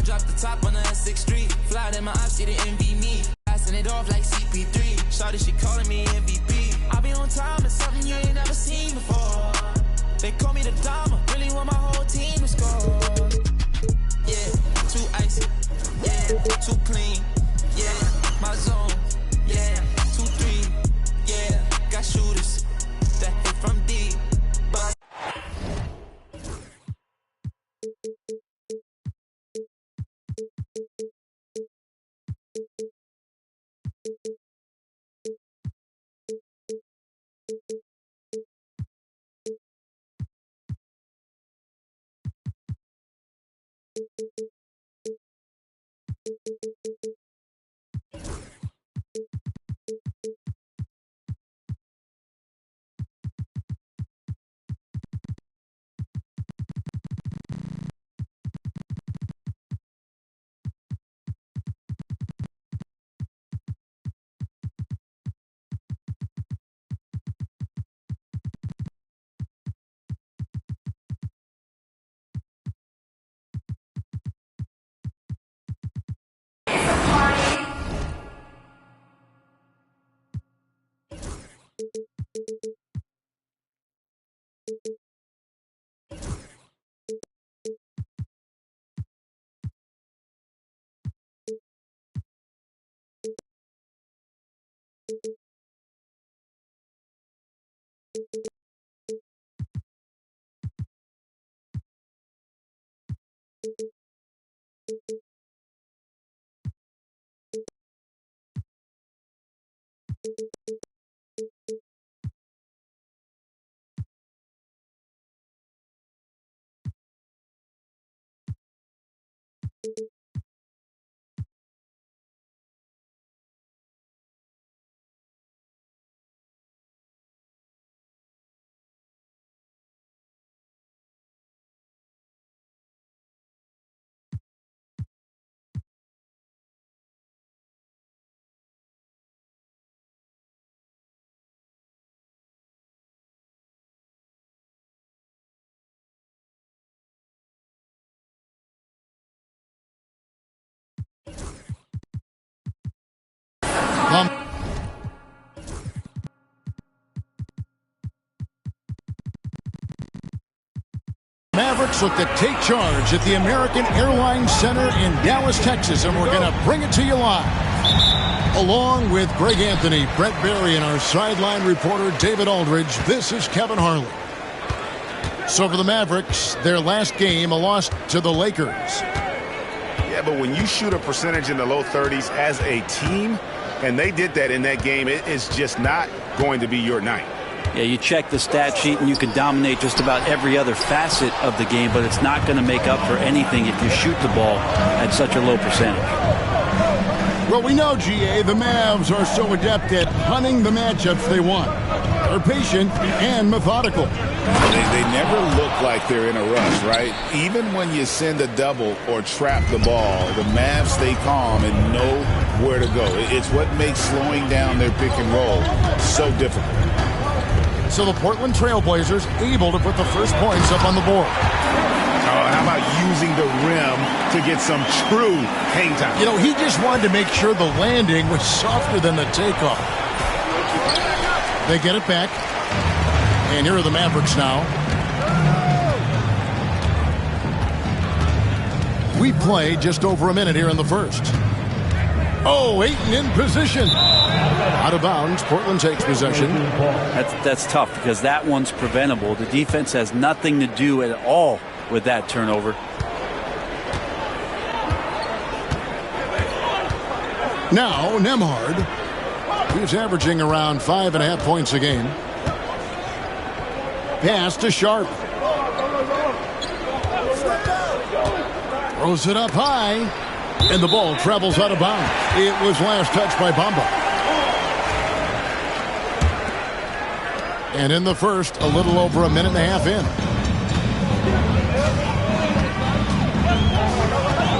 dropped the top on the S6 Street. Fly in my ops, she didn't envy me. Passing it off like CP3. Shawty, she calling me MVP. I be on time, it's something you ain't never seen before. They call me the Dama, really want my whole team to score. Yeah, too icy. Yeah, too clean. Yeah, my zone. Yeah, 2-3. Yeah, got shooters that hit from deep. But Mavericks look to take charge at the American Airlines Center in Dallas, Texas, and we're going to bring it to you live. Along with Greg Anthony, Brett Barry, and our sideline reporter David Aldridge, this is Kevin Harlan. So for the Mavericks, their last game, a loss to the Lakers. Yeah, but when you shoot a percentage in the low 30s as a team, and they did that in that game, it is just not going to be your night. Yeah, you check the stat sheet and you can dominate just about every other facet of the game, but it's not going to make up for anything if you shoot the ball at such a low percentage. Well, we know, GA, the Mavs are so adept at hunting the matchups they want. They're patient and methodical. They never look like they're in a rush, right? Even when you send a double or trap the ball, the Mavs stay calm and know where to go. It's what makes slowing down their pick and roll so difficult. So the Portland Trailblazers able to put the first points up on the board. Oh, how about using the rim to get some true hang time? You know, he just wanted to make sure the landing was softer than the takeoff. They get it back. And here are the Mavericks now. We play just over a minute here in the first. Oh, Ayton in position. Out of bounds. Portland takes possession. That's tough because that one's preventable. The defense has nothing to do at all with that turnover. Now, Nembhard. He's averaging around 5.5 points a game. Pass to Sharp. Throws it up high. And the ball travels out of bounds. It was last touched by Bamba. And in the first, a little over a minute and a half in.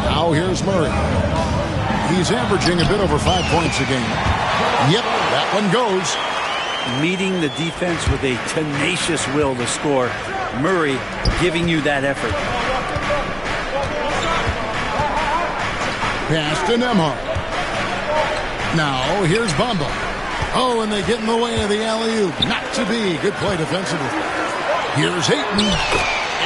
Now here's Murray. He's averaging a bit over 5 points a game. Yep, that one goes. Meeting the defense with a tenacious will to score. Murray giving you that effort. Pass to Nembhard. Now, here's Bamba. Oh, and they get in the way of the alley-oop. Not to be. Good play defensively. Here's Ayton.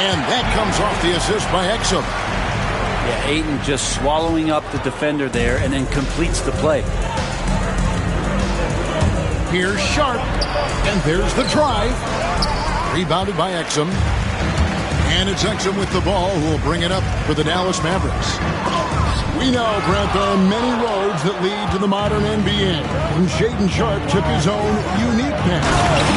And that comes off the assist by Exum. Yeah, Ayton just swallowing up the defender there and then completes the play. Here's Sharp. And there's the drive. Rebounded by Exum. And it's Exum with the ball who will bring it up for the Dallas Mavericks. We know, Brent, there are many roads that lead to the modern NBA. And Shaedon Sharpe took his own unique path.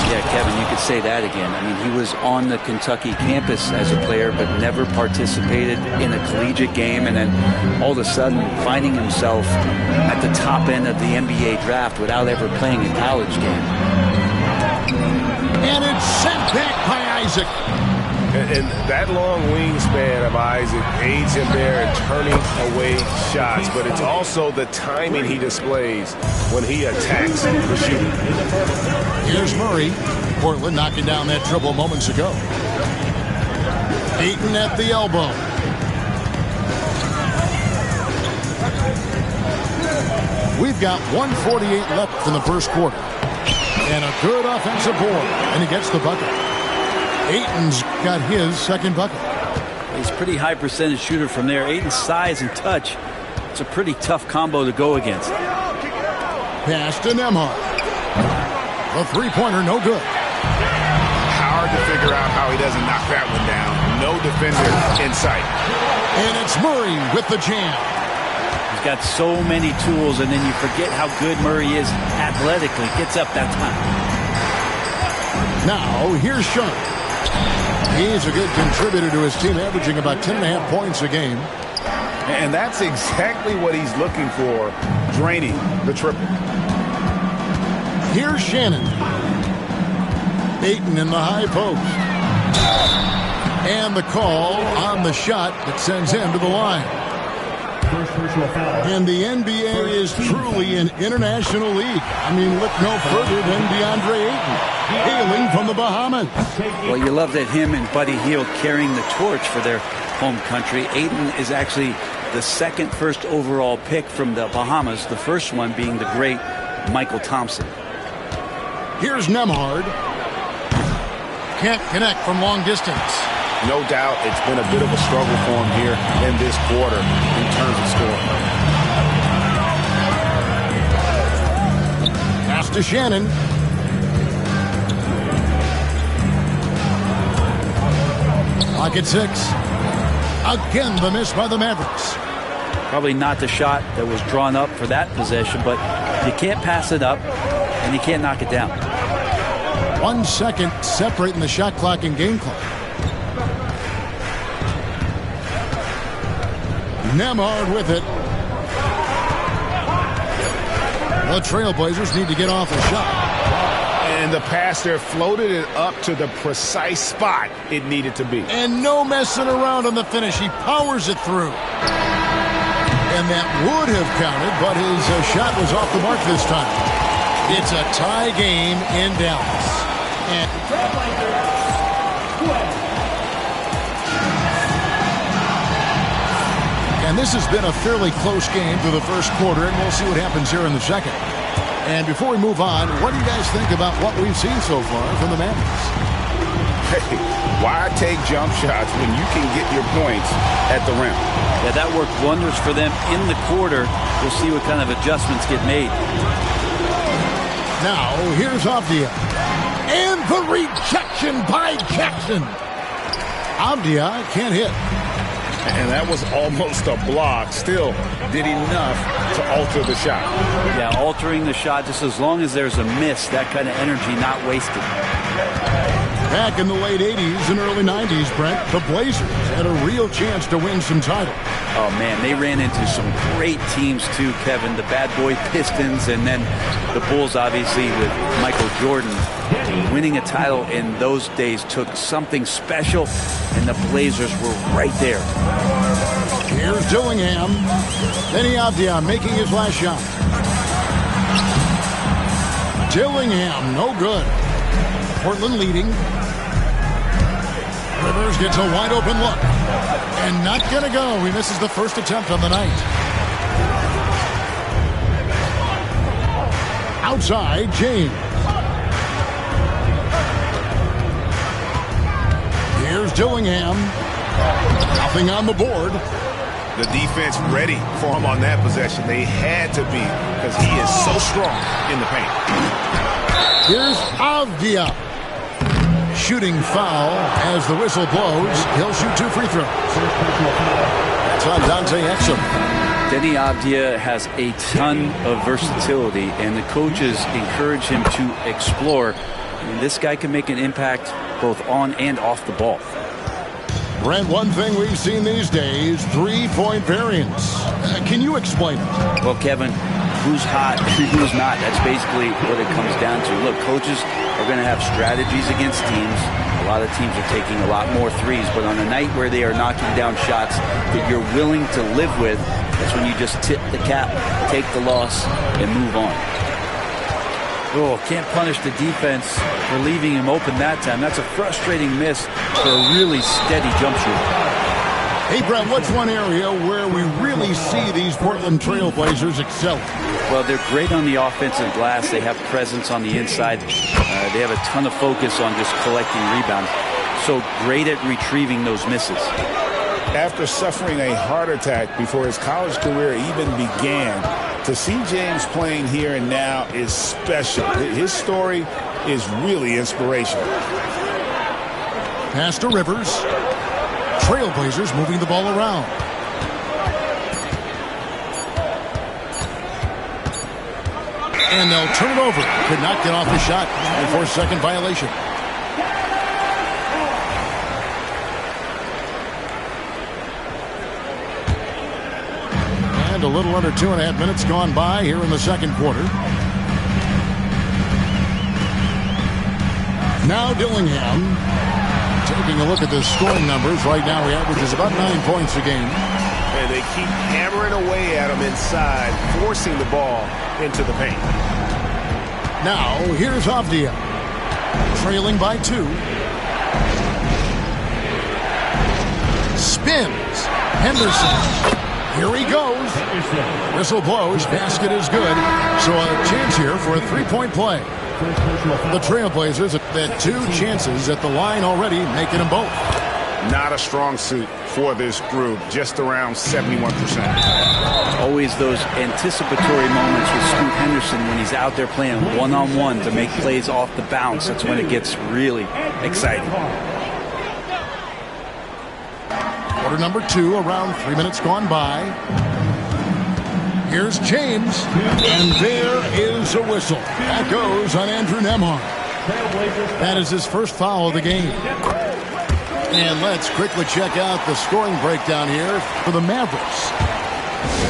Yeah, Kevin, you could say that again. I mean, he was on the Kentucky campus as a player, but never participated in a collegiate game. And then all of a sudden finding himself at the top end of the NBA draft without ever playing a college game. And it's sent back by Isaac. And that long wingspan of Isaac aids him there in turning away shots, but it's also the timing he displays when he attacks the shooter. Here's Murray. Portland knocking down that triple moments ago. Ayton at the elbow. We've got 1:48 left in the first quarter. And a good offensive board. And he gets the bucket. Ayton's got his second bucket. He's a pretty high percentage shooter from there. Ayton's size and touch, it's a pretty tough combo to go against. Pass to Nembhard. The three-pointer, no good. Hard to figure out how he doesn't knock that one down. No defender in sight. And it's Murray with the jam. He's got so many tools, and then you forget how good Murray is athletically. Gets up that time. Now, here's Sharp. He's a good contributor to his team, averaging about 10.5 points a game. And that's exactly what he's looking for, draining the triple. Here's Shannon. Ayton in the high post. And the call on the shot that sends him to the line. And the NBA is truly an international league. I mean, look no further than DeAndre Ayton, hailing from the Bahamas. Well, you love that him and Buddy Hield carrying the torch for their home country. Ayton is actually the second first overall pick from the Bahamas, the first one being the great Michael Thompson. Here's Nembhard. Can't connect from long distance. No doubt it's been a bit of a struggle for him here in this quarter in terms of scoring. Pass to Shannon. Pocket six. Again, the miss by the Mavericks. Probably not the shot that was drawn up for that possession, but you can't pass it up and you can't knock it down. 1 second separating the shot clock and game clock. Nembhard with it. The Trailblazers need to get off the shot. And the pass there floated it up to the precise spot it needed to be. And no messing around on the finish. He powers it through. And that would have counted, but his shot was off the mark this time. It's a tie game in Dallas. And this has been a fairly close game through the first quarter, and we'll see what happens here in the second. And before we move on, what do you guys think about what we've seen so far from the Mavericks? Hey, why take jump shots when you can get your points at the rim? Yeah, that worked wonders for them in the quarter. We'll see what kind of adjustments get made. Now, here's Avdia. And the rejection by Jackson. Avdia can't hit. And that was almost a block. Still did enough to alter the shot. Yeah, altering the shot, just as long as there's a miss, that kind of energy not wasted. Back in the late 80s and early 90s, Brent, the Blazers had a real chance to win some titles. Oh, man, they ran into some great teams, too, Kevin. The Bad Boy Pistons and then the Bulls, obviously, with Michael Jordan. Winning a title in those days took something special, and the Blazers were right there. Here's Dillingham. Benny Avdia making his last shot. Dillingham, no good. Portland leading. Rivers gets a wide open look. And not going to go. He misses the first attempt on the night. outside James. Here's Dillingham. Nothing on the board. The defense ready for him on that possession. They had to be because he is so strong in the paint. Here's Avdia. Shooting foul as the whistle blows. He'll shoot 2 free throws. That's on Dante Exum. Deni Avdia has a ton of versatility, and the coaches encourage him to explore. And this guy can make an impact both on and off the ball. Brent, one thing we've seen these days, 3-point variance. Can you explain it? Well, Kevin, who's hot and who's not? That's basically what it comes down to. Look, coaches are going to have strategies against teams. A lot of teams are taking a lot more threes, but on a night where they are knocking down shots that you're willing to live with, that's when you just tip the cap, take the loss, and move on. Oh, can't punish the defense for leaving him open that time. That's a frustrating miss for a really steady jump shooter. Hey, Brent, what's one area where we really see these Portland Trail Blazers excel? Well, they're great on the offensive glass. They have presence on the inside. They have a ton of focus on just collecting rebounds. So great at retrieving those misses. After suffering a heart attack before his college career even began, to see James playing here and now is special. His story is really inspirational. Pass to Rivers. Trailblazers moving the ball around. And they'll turn it over. Could not get off the shot. And for a second violation. And a little under 2.5 minutes gone by here in the second quarter. Now Dillingham. Taking a look at the scoring numbers. Right now he averages about 9 points a game. And they keep hammering away at him inside, forcing the ball into the paint. Now here's Avdia. Trailing by 2. Spins. Henderson. Here he goes. Whistle blows. Basket is good. So a chance here for a 3-point play. The Trailblazers have had 2 chances at the line already, making them both. Not a strong suit for this group, just around 71%. Always those anticipatory moments with Scoot Henderson when he's out there playing one-on-one to make plays off the bounce. That's when it gets really exciting. Quarter number 2, around 3 minutes gone by. Here's James, and there is a whistle. That goes on Andrew Nembhard. That is his first foul of the game. And let's quickly check out the scoring breakdown here for the Mavericks.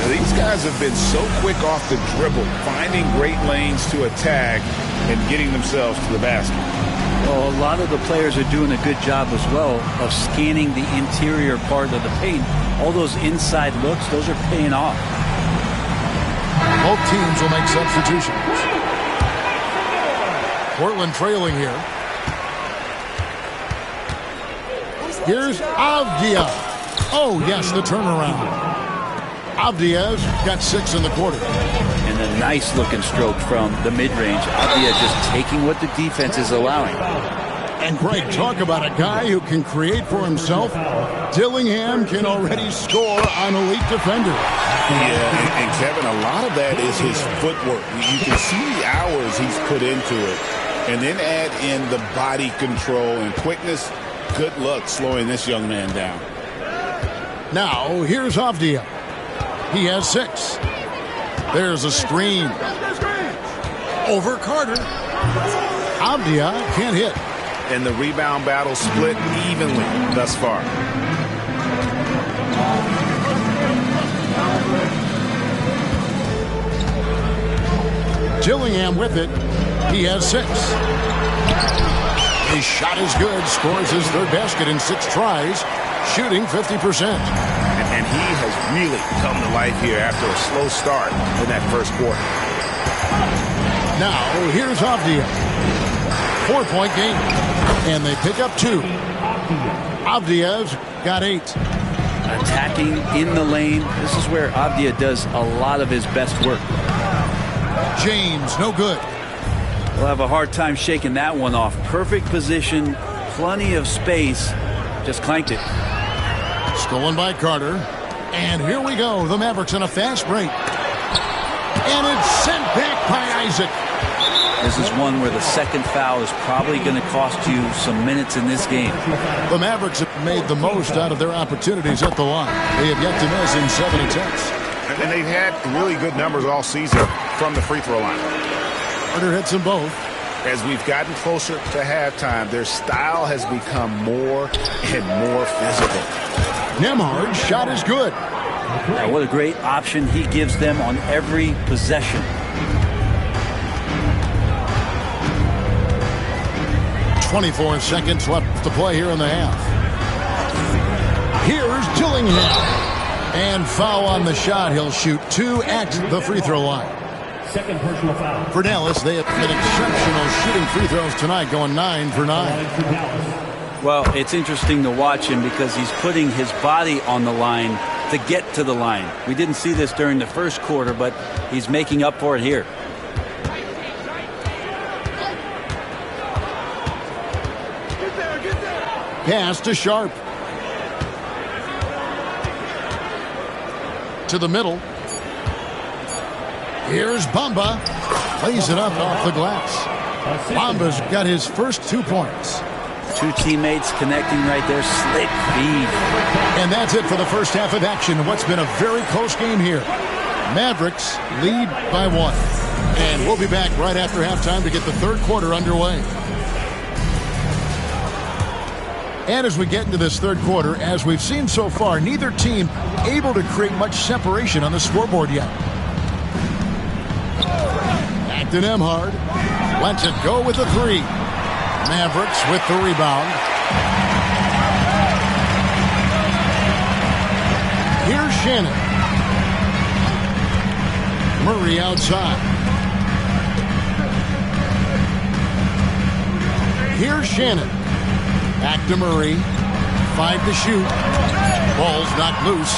These guys have been so quick off the dribble, finding great lanes to attack and getting themselves to the basket. Well, a lot of the players are doing a good job as well of scanning the interior part of the paint. All those inside looks, those are paying off. Both teams will make substitutions. Portland trailing here. Here's Avdia. Oh, yes, the turnaround. Avdia's got 6 in the quarter. And a nice looking stroke from the mid-range. Avdia just taking what the defense is allowing. And Greg, talk about a guy who can create for himself. Dillingham can already score on elite defenders. Yeah, and Kevin, a lot of that is his footwork. You can see the hours he's put into it. And then add in the body control and quickness. Good luck slowing this young man down. Now, here's Avdia. He has 6. There's a screen. Over Carter. Avdia can't hit. And the rebound battle split evenly thus far. Dillingham with it. He has 6. His shot is good. Scores his 3rd basket in 6 tries. Shooting 50%. And he has really come to life here after a slow start in that first quarter. Now, here's Avdia. 4-point game. And they pick up 2. Avdia's got 8. Attacking in the lane. This is where Avdia does a lot of his best work. James, no good. We'll have a hard time shaking that one off. Perfect position, plenty of space. Just clanked it. Stolen by Carter. And here we go. The Mavericks on a fast break. And it's sent back by Isaac. This is one where the second foul is probably going to cost you some minutes in this game. The Mavericks have made the most out of their opportunities at the line. They have yet to miss in 7 attempts. And they've had really good numbers all season from the free throw line. Carter hits them both. As we've gotten closer to halftime, their style has become more and more physical. Nembhard's shot is good. What a great option he gives them on every possession. 24 seconds left to play here in the half. Here's Dillingham. And foul on the shot. He'll shoot 2 at the free throw line. Second personal foul. For Dallas, they have been exceptional shooting free throws tonight, going 9 for 9. Well, it's interesting to watch him because he's putting his body on the line to get to the line. We didn't see this during the first quarter, but he's making up for it here. Pass to Sharp. To the middle. Here's Bamba. Plays it up off the glass. Bamba's got his first 2 points. 2 teammates connecting right there. Slick feed. And that's it for the first half of action. What's been a very close game here. Mavericks lead by 1. And we'll be back right after halftime to get the third quarter underway. And as we get into this third quarter, as we've seen so far, neither team able to create much separation on the scoreboard yet. Back to Nembhard. Lets it go with the 3. Mavericks with the rebound. Here's Shannon. Murray outside. Here's Shannon. Back to Murray. 5 to shoot. Ball's knocked loose.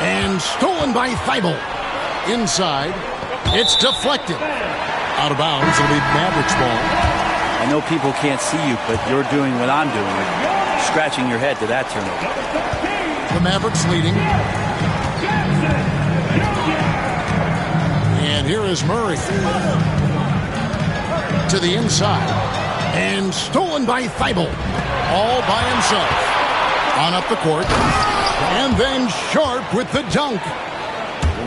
And stolen by Thibault. Inside. It's deflected. Out of bounds. It'll be Mavericks ball. I know people can't see you, but you're doing what I'm doing. Scratching your head to that turnover. The Mavericks leading. And here is Murray. To the inside. And stolen by Thibault. All by himself. On up the court. And then Sharp with the dunk.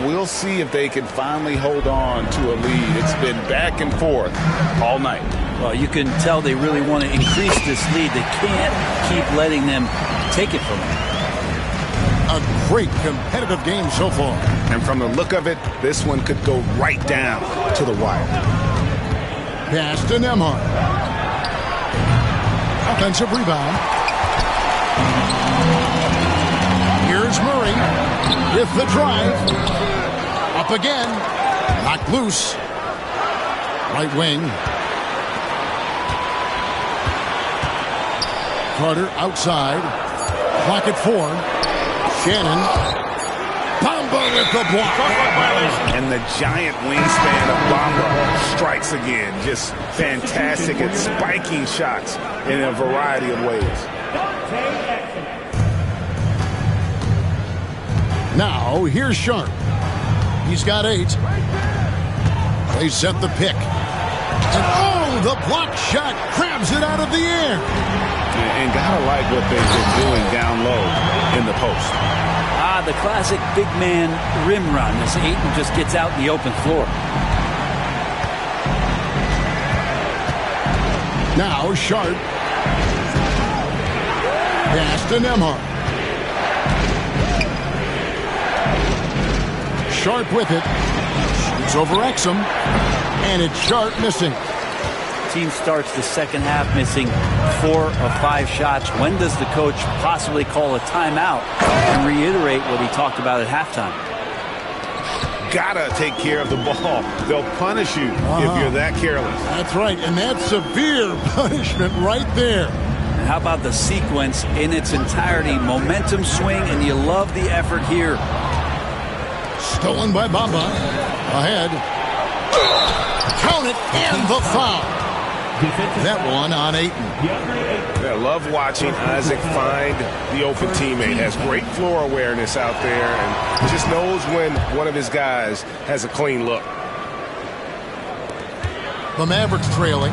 We'll see if they can finally hold on to a lead. It's been back and forth all night. Well, you can tell they really want to increase this lead. They can't keep letting them take it from them. A great competitive game so far. And from the look of it, this one could go right down to the wire. Pass to Nembhard. Offensive rebound. Here's Murray with the drive. Up again. Knocked loose. Right wing. Carter outside. Clock at 4. Shannon. Bamba with the block. And the giant wingspan of Bamba strikes again. Just fantastic at spiking shots in a variety of ways. Now, here's Sharp. He's got 8. They set the pick. And oh, the block shot grabs it out of the air. And gotta like what they've been doing down low in the post. The classic big man rim run as Ayton just gets out in the open floor. Now Sharp. Pass to Nembhard. Sharp with it. Shoots over Exum. And it's Sharp missing. Team starts the second half missing 4 of 5 shots. When does the coach possibly call a timeout and reiterate what he talked about at halftime? Gotta take care of the ball. They'll punish you if you're that careless. That's right, and that's severe punishment right there. And how about the sequence in its entirety? Momentum swing, and you love the effort here. Stolen by Bamba. Ahead. Count it, and the foul. That one on Ayton. I love watching Isaac find the open teammate. Has great floor awareness out there and just knows when one of his guys has a clean look. The Mavericks trailing.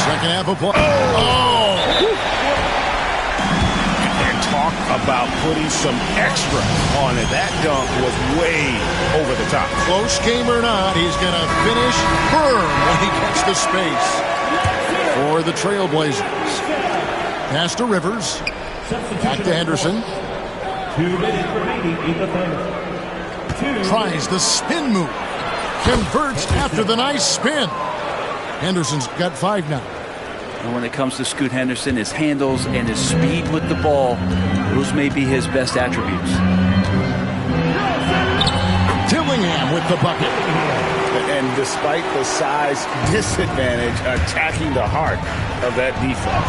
Second half of play. And talk about putting some extra on it. That dunk was way over the top. Close game or not, he's going to finish firm when he gets the space for the Trailblazers. Pass to Rivers. Back to Henderson. 2 minutes remaining in the third. Tries the spin move. Converts after the nice spin. Henderson's got 5 now. And when it comes to Scoot Henderson, his handles and his speed with the ball, those may be his best attributes. Dillingham with the bucket. And despite the size disadvantage, attacking the heart of that defense.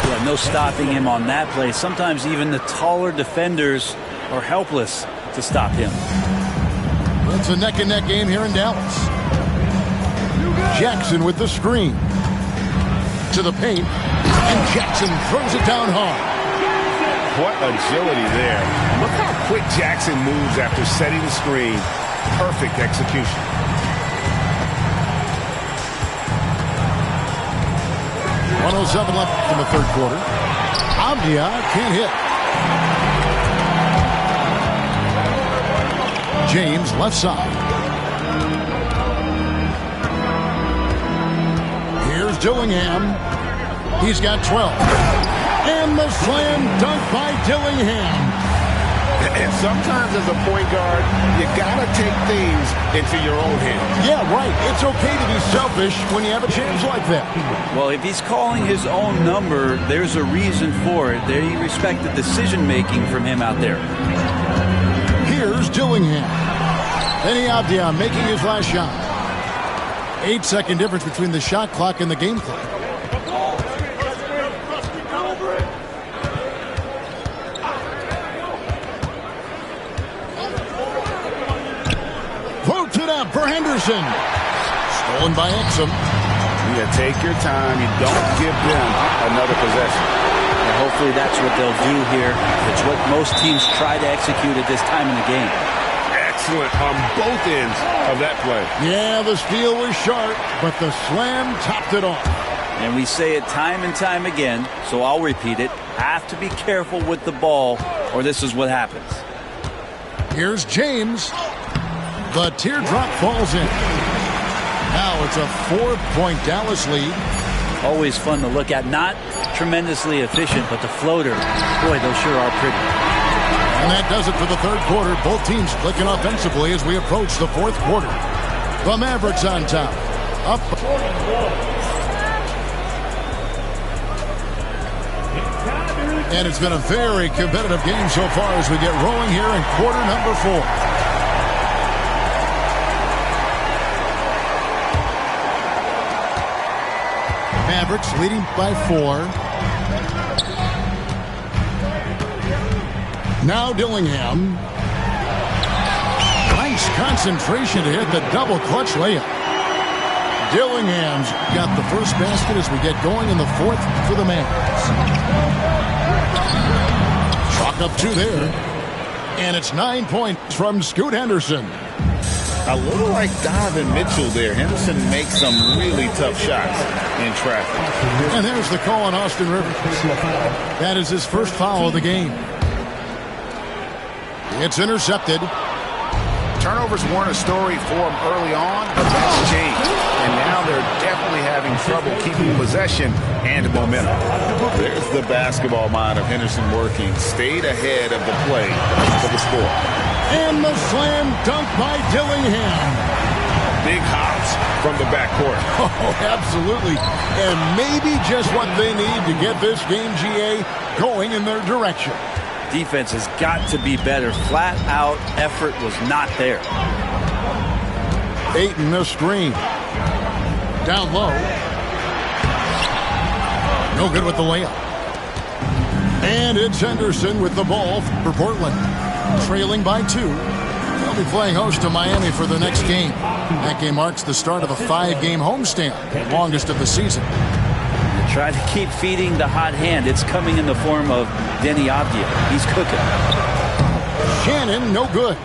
Yeah, no stopping him on that play. Sometimes even the taller defenders are helpless to stop him. It's a neck-and-neck game here in Dallas. Jackson with the screen. To the paint. And Jackson throws it down hard. What agility there. Look how quick Jackson moves after setting the screen. Perfect execution. .107 left in the third quarter. Avdia can't hit. James left side. Here's Dillingham. He's got 12. And the slam dunk by Dillingham. And sometimes as a point guard, you got to take things into your own hands. Yeah, right. It's okay to be selfish when you have a chance like that. Well, if he's calling his own number, there's a reason for it. They respect the decision-making from him out there. Here's Dillingham. Benny Avdia making his last shot. 8-second difference between the shot clock and the game clock. Floats it up for Henderson. Stolen by Exum. You take your time. You don't give them another possession. And hopefully that's what they'll do here. It's what most teams try to execute at this time in the game. Excellent on both ends of that play. Yeah, the steal was sharp, but the slam topped it off. And we say it time and time again, so I'll repeat it. Have to be careful with the ball, or this is what happens. Here's James. The teardrop falls in. Now it's a 4-point Dallas lead. Always fun to look at. Not tremendously efficient, but the floater, boy, those sure are pretty. And that does it for the third quarter. Both teams clicking offensively as we approach the fourth quarter. The Mavericks on top. Up. And it's been a very competitive game so far as we get rolling here in quarter number 4. Mavericks leading by 4. Now Dillingham. Nice concentration to hit the double clutch layup. Dillingham's got the first basket as we get going in the fourth for the Mavs. Chalk up 2 there. And it's 9 points from Scoot Henderson. A little like Donovan Mitchell there. Henderson makes some really tough shots in traffic. And there's the call on Austin Rivers. That is his first foul of the game. It's intercepted. Turnovers weren't a story for him early on, but that's changed. And now they're definitely having trouble keeping possession and momentum. There's the basketball mind of Henderson working. Stayed ahead of the play for the score. And the slam dunk by Dillingham. Big hops from the backcourt. Oh, absolutely. And maybe just what they need to get this game, GA, going in their direction. Defense has got to be better. Flat out effort was not there. Ayton the screen. Down low. No good with the layup. And it's Henderson with the ball for Portland. Trailing by 2. They'll be playing host to Miami for the next game. That game marks the start of a 5-game homestand, the longest of the season. Try to keep feeding the hot hand. It's coming in the form of Deni Avdija. He's cooking. Shannon, no good.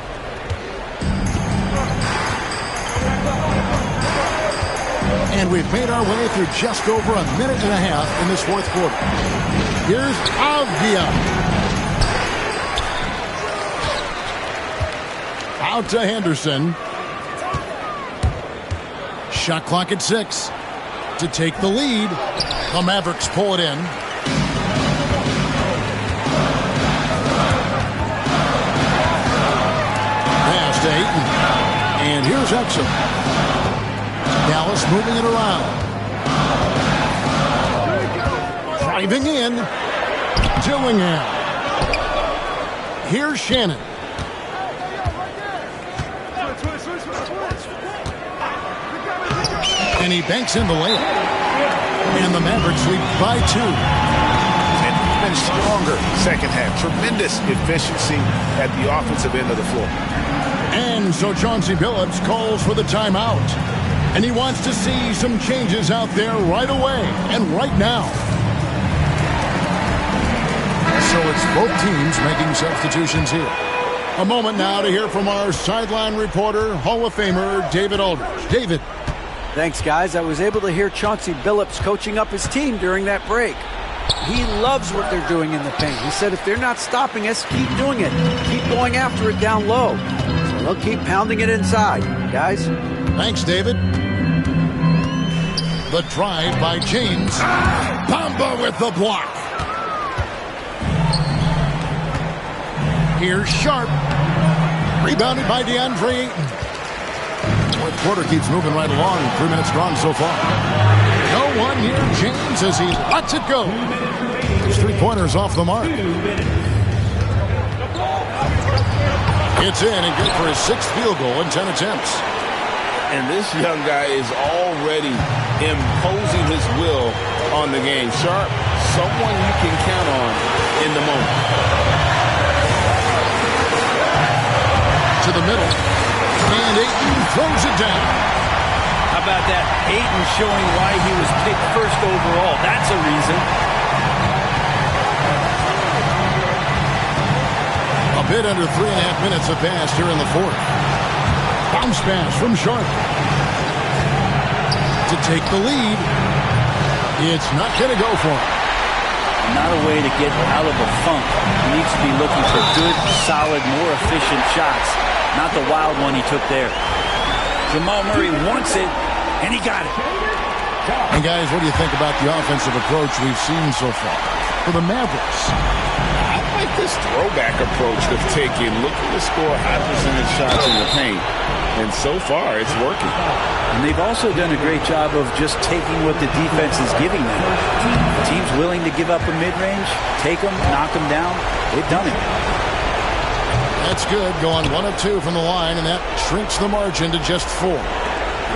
And we've made our way through just over a minute and a half in this fourth quarter. Here's Avdija. Out to Henderson. Shot clock at 6. To take the lead. The Mavericks pull it in. Pass to Ayton. And here's Exum. Dallas moving it around. Driving in. Dillingham. Here's Shannon. And he banks in the layup. And the Mavericks lead by 2. And even stronger second half. Tremendous efficiency at the offensive end of the floor. And so Chauncey Billups calls for the timeout. And he wants to see some changes out there right away and right now. So it's both teams making substitutions here. A moment now to hear from our sideline reporter, Hall of Famer David Aldridge. David. Thanks, guys. I was able to hear Chauncey Billups coaching up his team during that break. He loves what they're doing in the paint. He said if they're not stopping us, keep doing it. Keep going after it down low. So they'll keep pounding it inside, guys. Thanks, David. The drive by James. Bamba with the block. Here's Sharp. Rebounded by DeAndre Ayton. Fourth quarter keeps moving right along. 3 minutes gone so far. No one near James as he lets it go. His 3-pointers off the mark. It's in and good for his 6th field goal in 10 attempts. And this young guy is already imposing his will on the game. Sharp, someone you can count on in the moment. To the middle. And Ayton throws it down. How about that? Ayton showing why he was picked first overall. That's a reason. A bit under 3.5 minutes have passed here in the fourth. Bounce pass from Sharp. To take the lead. It's not going to go for him. Not a way to get out of a funk. He needs to be looking for good, solid, more efficient shots. Not the wild one he took there. Jamal Murray wants it, and he got it. And guys, what do you think about the offensive approach we've seen so far for the Mavericks? I like this throwback approach they've taken, looking to score high percentage shots in the paint. And so far, it's working. And they've also done a great job of just taking what the defense is giving them. The team's willing to give up a mid-range, take them, knock them down. They've done it. That's good, going 1 of 2 from the line, and that shrinks the margin to just 4.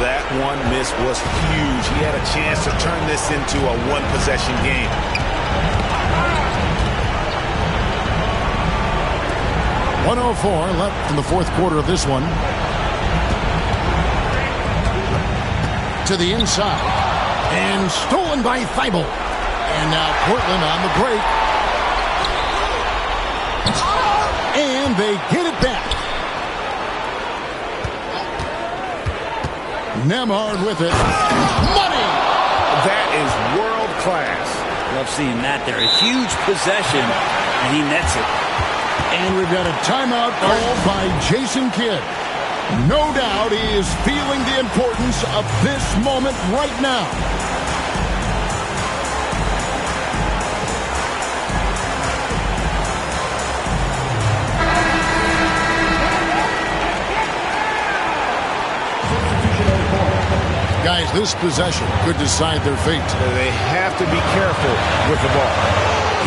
That one miss was huge. He had a chance to turn this into a one-possession game. .104 left in the fourth quarter of this one. To the inside. And stolen by Thibault. And now Portland on the break. And they get it back. Nembhard with it. Money! That is world class. Love seeing that there. A huge possession, and he nets it. And we've got a timeout called by Jason Kidd. No doubt he is feeling the importance of this moment right now. Guys, this possession could decide their fate. They have to be careful with the ball.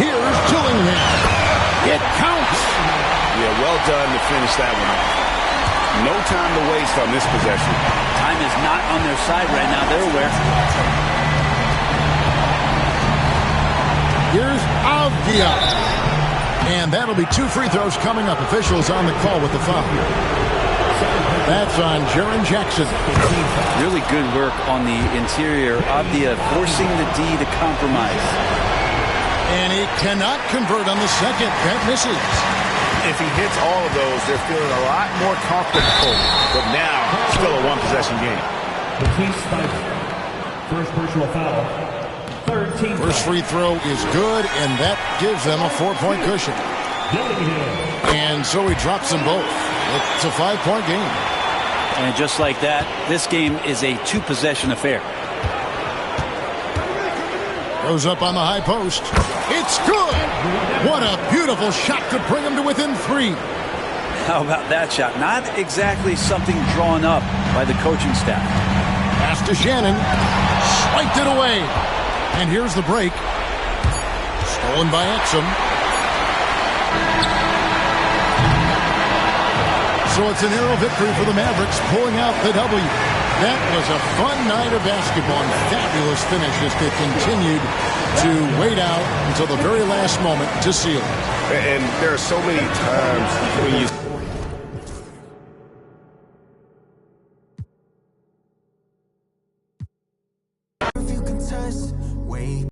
Here's Dillingham. It counts. Yeah, well done to finish that one off. No time to waste on this possession. Time is not on their side right now. They're aware. Here's Avdija. And that'll be 2 free throws coming up. Officials on the call with the foul. That's on Jaren Jackson. Really good work on the interior. Avdia forcing the D to compromise. And he cannot convert on the second. That misses. If he hits all of those, they're feeling a lot more comfortable. But now, still a one-possession game. Matisse Thybulle. First personal foul. Third team First free throw is good, and that gives them a 4-point cushion. And so he drops them both. It's a 5-point game. And just like that, this game is a 2-possession affair. Goes up on the high post. It's good. What a beautiful shot to bring him to within 3. How about that shot? Not exactly something drawn up by the coaching staff. Pass to Shannon. Swiped it away. And here's the break. Stolen by Exum. So it's a narrow victory for the Mavericks, pulling out the W. That was a fun night of basketball and fabulous finish as they continued to wait out until the very last moment to seal it. And there are so many times when you